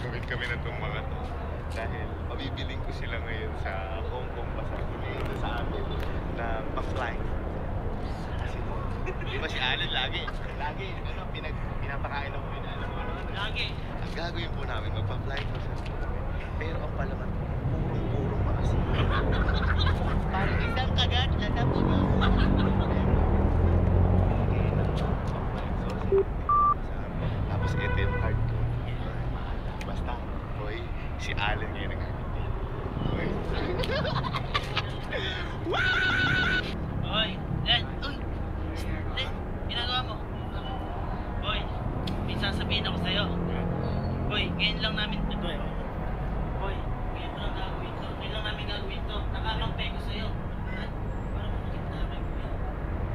gagawin kami na itong mga to. Dahil pabibiling ko sila ngayon sa Hong Kong Bazaar. Dito sa amin na pa-fly. Kasi, di ba si Alan lagi, ano, pinapakain ako yun, alam mo, ano, lagi. Ang gagawin po namin, magpa-fly ko sa school. Pero ang palaman, purong maasin. Parang isang kagat, lata po na. Tapos ito yung card ko. Basta, boy, si Alan ngayon nag-agad. Boy. Hoy, Len! Uy! Len, ginagawa mo? Hoy, may sasabihin ako sa'yo. Hoy, ngayon lang namin ito eh. Hoy, ngayon ko lang gagawin to. Ngayon lang namin gagawin to. Nakakampi ko sa'yo. Para makikita na kayo kuya.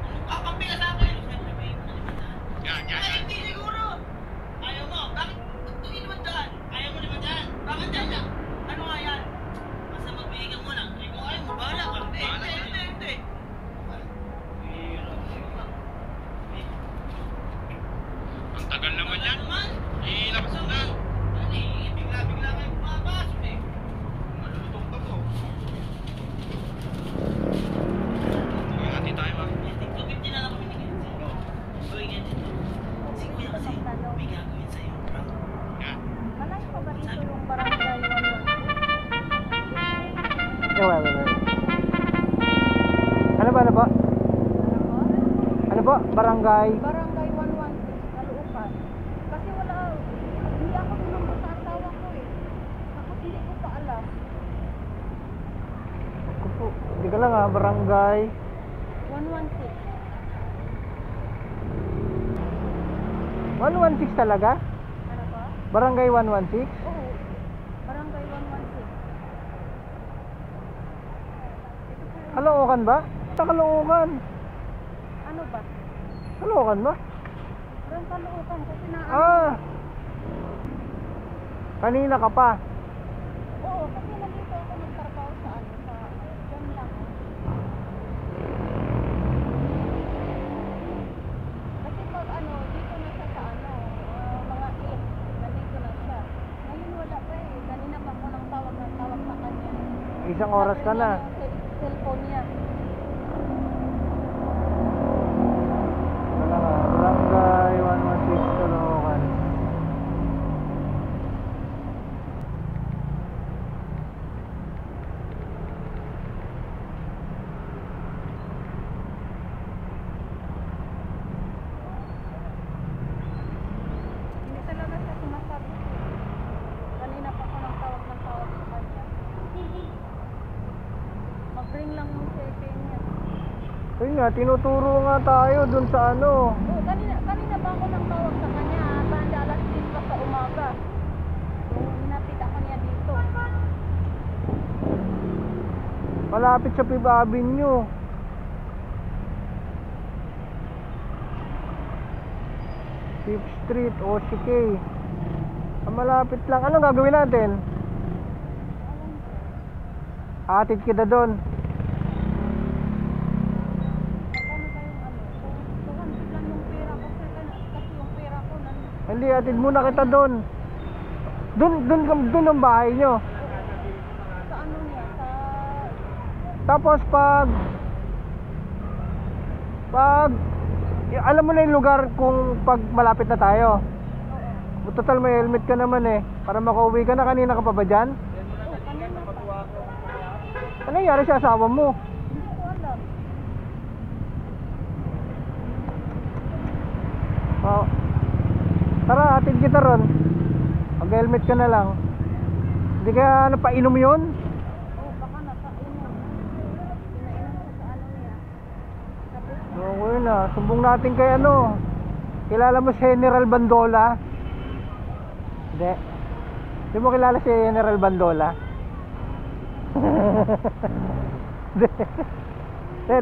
Anong kakampi ka sa akin? Siyempre, may kalimutan. Yan. Ay, hindi siguro! Ayaw mo! Bakit? Hindi naman dyan! Ayaw mo naman dyan! Bakit dyan lang? Ano nga yan? Basta magbigay ka muna. Ay, kung ayaw mo, bahala ka. Hindi. Ang tagal naman yan. Ilabas mo na. Bigla kayo pumapasok eh. Malulutong ka po. Hati tayo ma. 250 na lang kami ni Kenzie. Uy, ganyan to. Si Kuya kasi may gagawin sa'yo. Yan. Malayo pa ba dito yung barangay 116? Wala. Ano ba? Ano po? Barangay? Barangay 116, Caloocan. Kasi wala, hindi ako tinumbo sa asawa ko eh. Tapos hindi ko pa alam. Ako po. Hindi ka lang barangay. 116. 116 talaga? Ano ba? Barangay 116? Oo. Barangay 116. Caloocan ba? Sa Caloocan. Ano ba? Caloocan ba? Parang Caloocan kasi na Kanina ka pa. Oo, kasi nandito ako nagtrabaho sa dyan lang. Kasi pag dito na siya sa mga 8, nandito na siya. Ngayon wala pa eh. Kanina pa ako nang tawag sa kanya. Isang oras ka na. Cellphone niya. Wala nga. Barangay 116 Caloocan. Hindi talaga siya sumasabi. Kanina pa ako nang tawag sa kanya. Mag-ring lang yung cellphone niya. Ayun nga, tinuturo nga tayo dun sa ano. Oo, kanina pa ako nang tawag sa kanya. Banda alas 10 pa sa umaga. So, hinapit ako niya dito. Malapit sa Fifth Avenue. Fifth Street, OCK. Malapit lang. Anong gagawin natin? Atid kita doon. Paano ba yung 200 lang yung pera ko. Kasi yung pera ko Hindi, atid muna kita doon. Doon ang bahay nyo. sa niya, Tapos pag alam mo na yung lugar kung pag malapit na tayo. Total may helmet ka naman eh. Para makauwi ka na. Kanina ka pa ba dyan? kanina pa. Ano nangyari sa asawa mo? Hindi ko alam. Oh. Tara, atid kita ron. Mag-helmet ka na lang. Hindi kaya napainom yun? Oo, baka pinainom siya sa niya. Tapos, Oo yun ah. Sumbong natin kay ano. Kilala mo si General Bandola? Hindi. Hindi mo kilala si General Bandola? Hindi.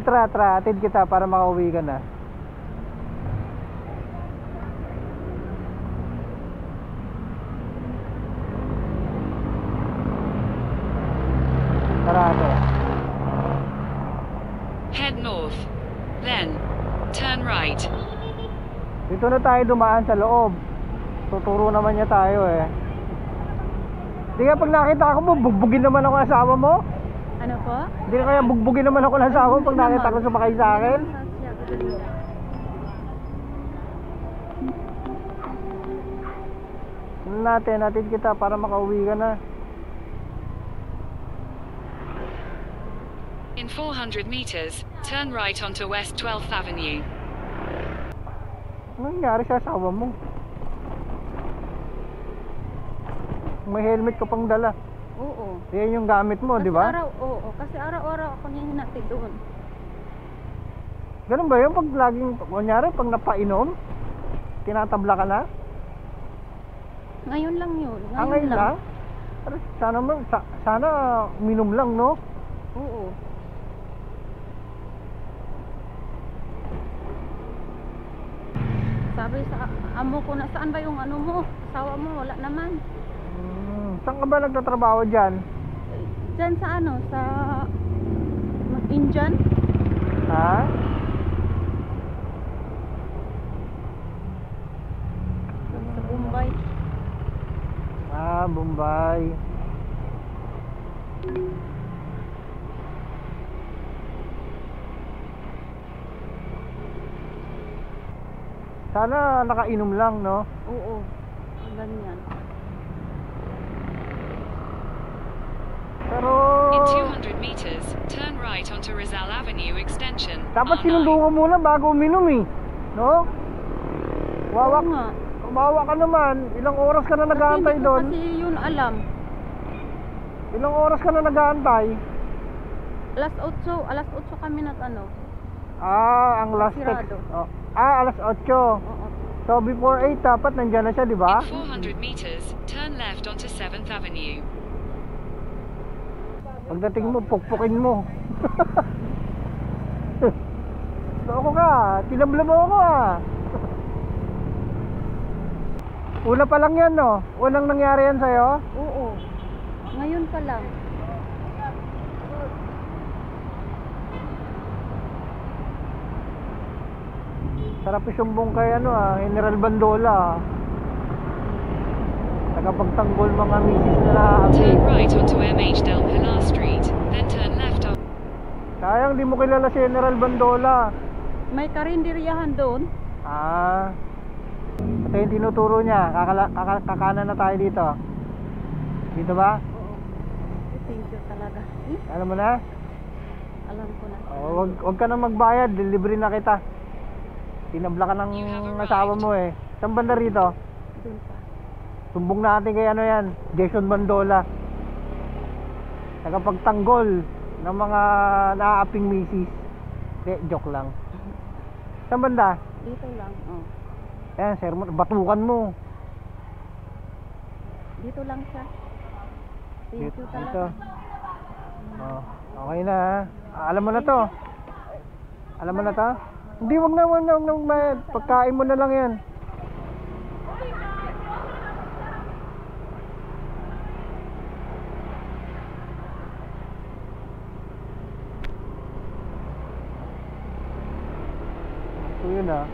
Tara, atid kita para makauwi ka na. Sarado. Head north, then turn right. Dito na tayo dumaan sa loob. Tuturo naman niya tayo eh. Di nga pag nakita ko mo, bugbugin naman ako ng asawa mo. Ano po? Di na kaya bugbugin naman ako ng asawa mo pag nakita ko sumakay sa akin. Natin kita para makauwi ka na. In 400 meters, turn right onto West 12th Avenue. Anong nangyari sa asawa mo? May helmet ka pang dala. Oo. Yan yung gamit mo, Kasi di ba? Kasi araw-araw ako hihinatid doon. Ganun ba yun? Pag laging, kunyari, pag napainom, tinatabla ka na? Ngayon lang yun. Ngayon lang? Pero sana uminom lang, no? Oo. Sabi sa amo ko na, saan ba yung ano mo? Asawa mo, wala naman. Saan ka ba nagtatrabaho dyan? Diyan sa ano, sa Indian? Ha? Sa Bombay. Ah, Bombay. Sana nakainom lang, no? Oo. Ganyan. Pero In 200 meters, turn right onto Rizal Avenue Extension. dapat R9. sinundo ko muna bago uminom eh. No? Oo nga. Wawa ka naman. Ilang oras ka na nag-aantay Kasi doon? hindi ko kasi yun alam. Ilang oras ka na nag-aantay? Alas 8 kami ano. Ah, ang last text. Sirado. Oh. Ah, alas 8. Oo. So before 8 dapat nandiyan na siya, di ba? In 400 meters, turn left onto 7th Avenue. Pagdating mo, pukpukin mo. Loko ka, tinabla mo ako ah. Una pa lang yan, no? Unang nangyari yan sa'yo? Oo. Ngayon pa lang. Sarap isumbong kay General Bandola ah. Tagapagtanggol mga misis na naaabot. Turn right onto MH Del Pilar Street, then turn left on. Sayang di mo kilala si General Bandola. May karinderyahan doon. Ah. Ito yung tinuturo niya. Kakanan na tayo dito. Dito ba? Oo. Thank you talaga. Alam mo na? Alam ko na. Oh, wag ka na magbayad. Libre na kita. Tinabla ka ng asawa mo eh. Saan banda rito? Doon pa. Sumbong natin kay yan, Jason Bandola. Tagapagtanggol ng mga naaaping misis. Hindi, joke lang. Saan banda? Dito lang. Oh. Ayan, sir, batukan mo. Dito lang siya. Thank you Dito. talaga. Oh, okay na ha. Alam mo na to. Alam mo na to? Hindi, wag na magbayad. Pagkain mo na lang yan. So yun ah.